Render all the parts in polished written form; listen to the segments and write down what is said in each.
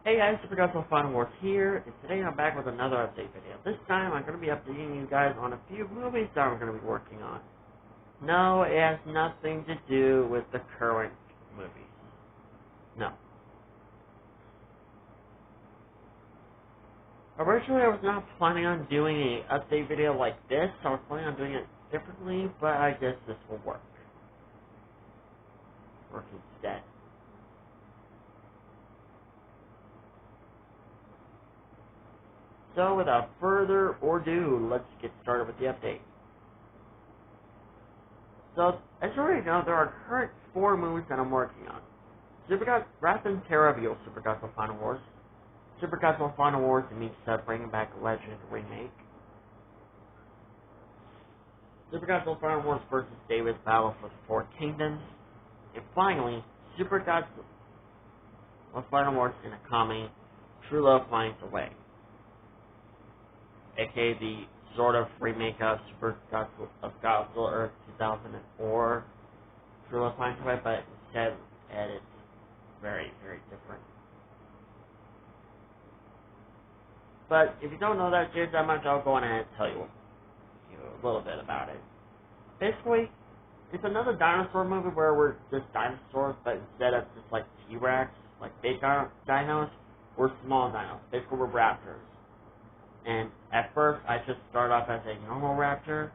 Hey guys, Super Gospel Final Wars here, and today I'm back with another update video. This time I'm going to be updating you guys on a few movies that I'm going to be working on. No, it has nothing to do with the current movies. No. Originally I was not planning on doing an update video like this. I was planning on doing it differently, but I guess this will work. Work instead. So without further ado, let's get started with the update. So, as you already know, there are current 4 movies that I'm working on. Wrath and Terror of Evil Super Gospel Final Wars, Super Gospel Final Wars and Misa Bringing Back Legend Remake, Super Gospel Final Wars vs. David's Battle for the Four Kingdoms, and finally, Super Gospel Final Wars in a comedy, True Love Finds a Way, aka the sort of remake of Super Gospel of Gospel Earth 2004, True Love Finds a Way, but instead it's very, very different. But if you don't know that just that much, I'll go on ahead and tell you a little bit about it. Basically, it's another dinosaur movie where we're just dinosaurs, but instead of just like T-Rex, like big dinos, we're small dinos. Basically, we're raptors. And at first, I just start off as a normal raptor,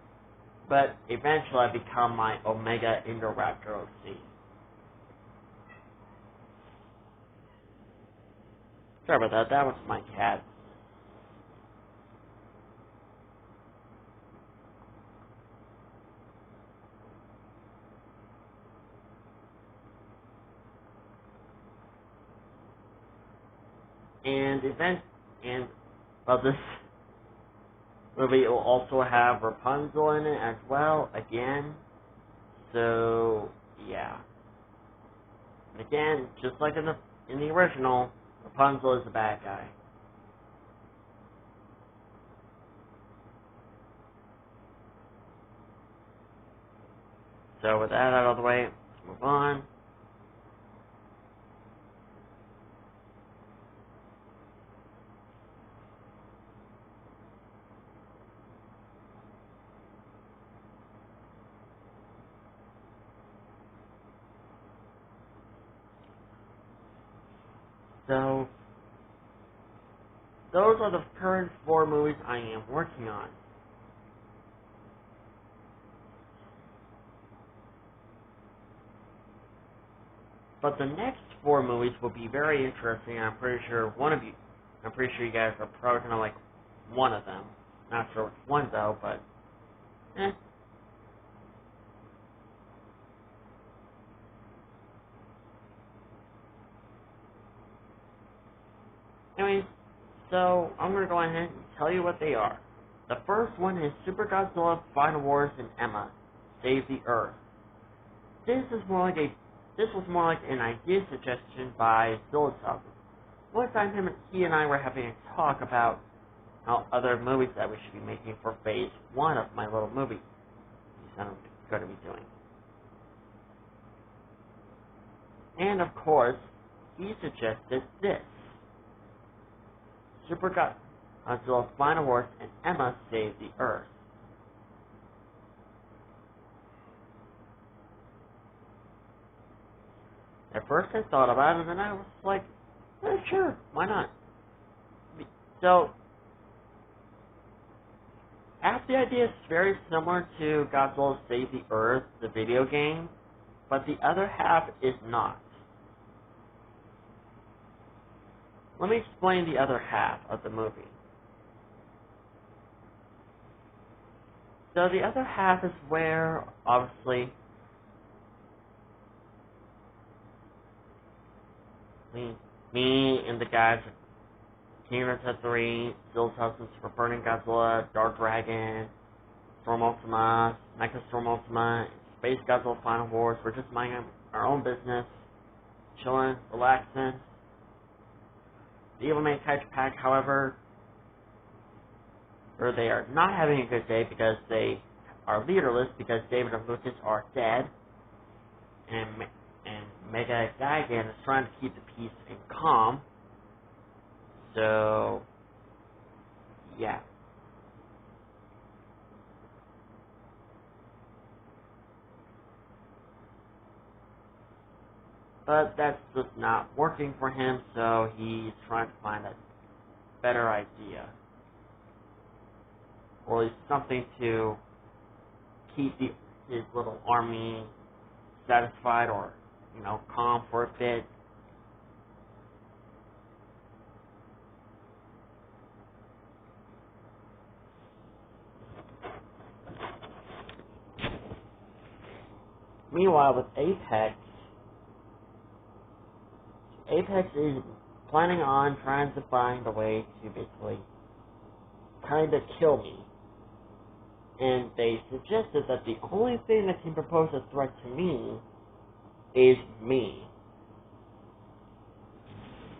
but eventually I become my Omega Indoraptor OC. Sorry about that. That was my cat. Well, this movie will also have Rapunzel in it as well, again. So, yeah. And again, just like in the original, Rapunzel is the bad guy. So with that out of the way, let's move on. So, those are the current 4 movies I am working on. But the next 4 movies will be very interesting. I'm pretty sure you guys are probably gonna like one of them. Not sure which one though, but Anyways, so I'm gonna go ahead and tell you what they are. The first one is Super Godzilla Final Wars and Emma Save the Earth. This was more like an idea suggestion by Philosopher. One time he and I were having a talk about how other movies that we should be making for phase 1 of my little movie I'm going to be doing. And of course, he suggested this. Super Godzilla Final Wars and Emma Save the Earth. At first I thought about it, and then I was like, sure, why not? So, half the idea is very similar to Godzilla Save the Earth, the video game, but the other half is not. Let me explain the other half of the movie. So the other half is where, obviously, me and the guys Kingdom Hearts 3, Still Substance for Burning Godzilla, Dark Dragon, Storm Ultima, Mecha Storm Ultima, Space Godzilla Final Wars. We're just minding our own business, chilling, relaxing. The Evil Man Kaiju Pack, however, they are not having a good day because they are leaderless because David and Lucas are dead, and Mega Gigan is trying to keep the peace and calm. So, yeah. But that's just not working for him, so he's trying to find a better idea. Or at least something to keep his little army satisfied or, calm for a bit. Meanwhile, with Apex is planning on trying to find a way to basically kind of kill me. And they suggested that the only thing that can propose a threat to me is me.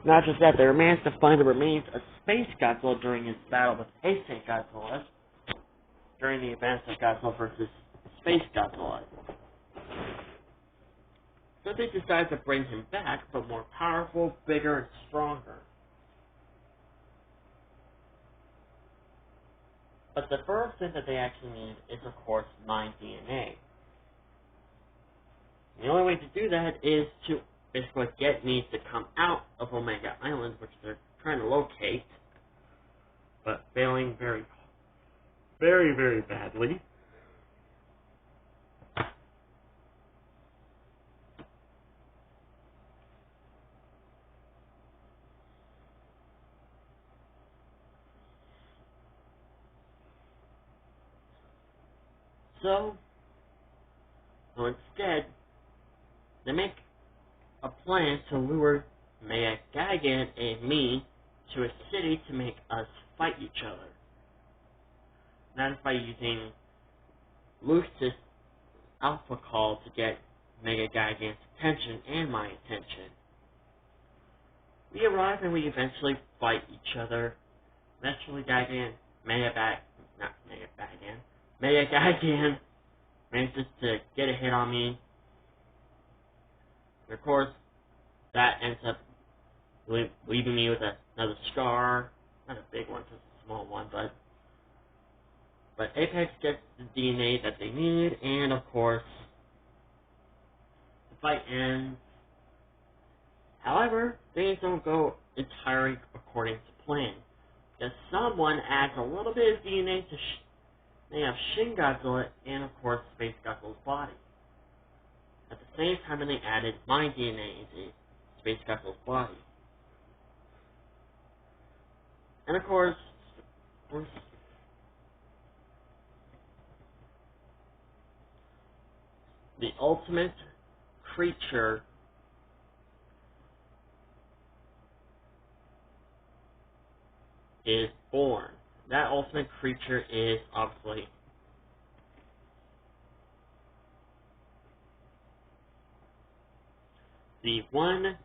Not just that, they managed to find the remains of Space Godzilla during his battle with Heisei Godzilla during the events of Godzilla vs. Space Godzilla. So they decided to bring him back, but more powerful, bigger, and stronger. But the first thing that they actually need is, of course, mind DNA. The only way to do that is to basically get me to come out of Omega Island, which they're trying to locate, but failing very, very, very badly. So instead, they make a plan to lure Mega Gigan and me to a city to make us fight each other. That is by using Lucis' alpha call to get Mega Gigan's attention and my attention. We arrive and we eventually fight each other. Eventually Gigan, Mega Gigan manages to get a hit on me. And of course, that ends up leaving me with another scar. Not a big one, just a small one, but Apex gets the DNA that they need, and of course, the fight ends. However, things don't go entirely according to plan, because someone adds a little bit of DNA to Shin Godzilla and, of course, Space Godzilla's body. At the same time, they added my DNA into Space Godzilla's body. And, of course, the ultimate creature is born. That ultimate creature is obviously the one,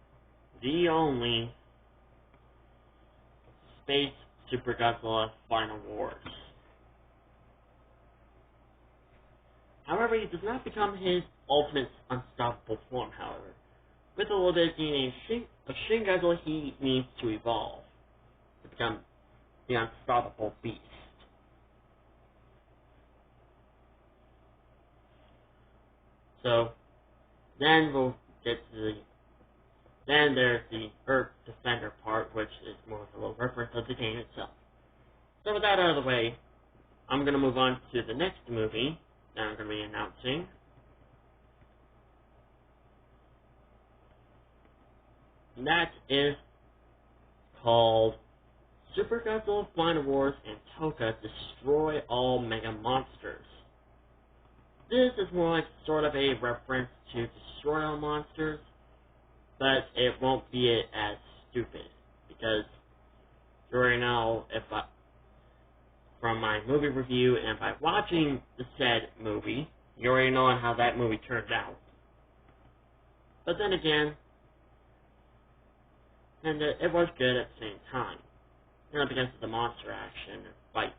the only Space Super Godzilla Final Wars. However, he does not become his ultimate unstoppable form, however. With a little bit of DNA of Shin Godzilla, he needs to evolve to become the unstoppable beast. So, then we'll get to then there's the Earth Defender part, which is more of a little reference of the game itself. So with that out of the way, I'm going to move on to the next movie that I'm going to be announcing. And that is called Super Godzilla Final Wars and Toka Destroy All Mega Monsters. This is more like sort of a reference to Destroy All Monsters, but it won't be as stupid, because you already know, from my movie review and by watching the said movie, you already know how that movie turned out. But then again, and it was good at the same time, because of the monster action and fights.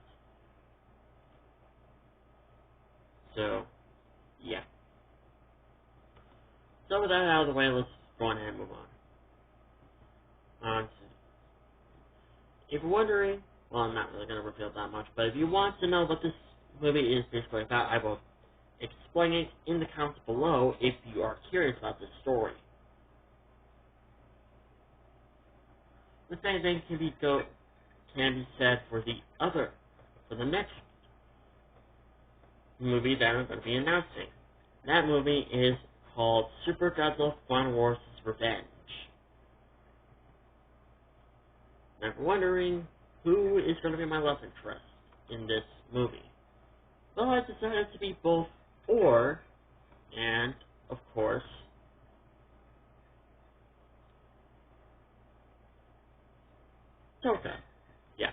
So, yeah. So with that out of the way, let's go on ahead and move on. if you're wondering, well, I'm not really going to reveal that much, but if you want to know what this movie is basically about, I will explain it in the comments below if you are curious about this story. The same thing can be said for the next movie that I'm going to be announcing. That movie is called Super Godzilla Final Wars' Revenge. Now, if you're wondering who is going to be my love interest in this movie, well, I decided to be both or, and, of course, Tokka. Yeah.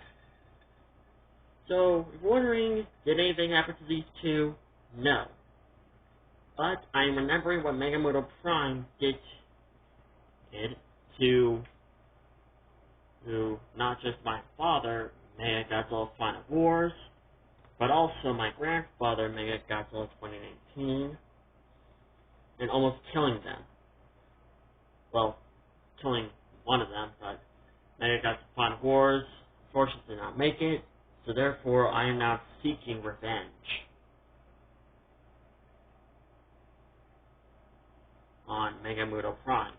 So, if you're wondering, did anything happen to these two? No. But I'm remembering what Megamoto Prime did to not just my father, Mechagodzilla Final Wars, but also my grandfather, Mechagodzilla 2019, and almost killing them. Well, killing one of them, but Mechagodzilla Final Wars fortunately did not make it, so therefore I am now seeking revenge on Megamoto Prime.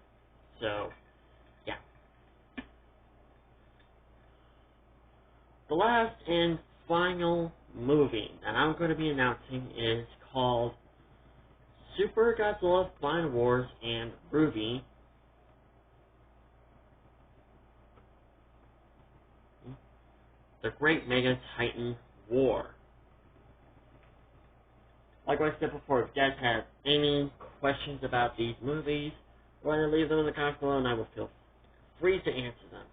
So, yeah. The last and final movie that I'm going to be announcing is called Super Godzilla Final Wars and Ruby. The Great Mega Titan War. Like I said before, if you guys have any questions about these movies, go ahead and leave them in the comments below and I will feel free to answer them.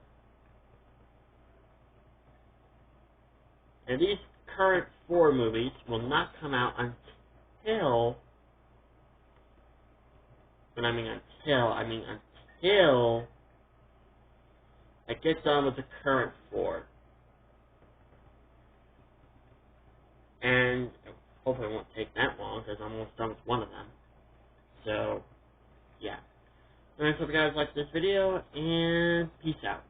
And these current 4 movies will not come out until, when I mean until I get done with the current 4. And hopefully it won't take that long, because I'm almost done with one of them. So, yeah. Alright, so if you guys liked this video, and peace out.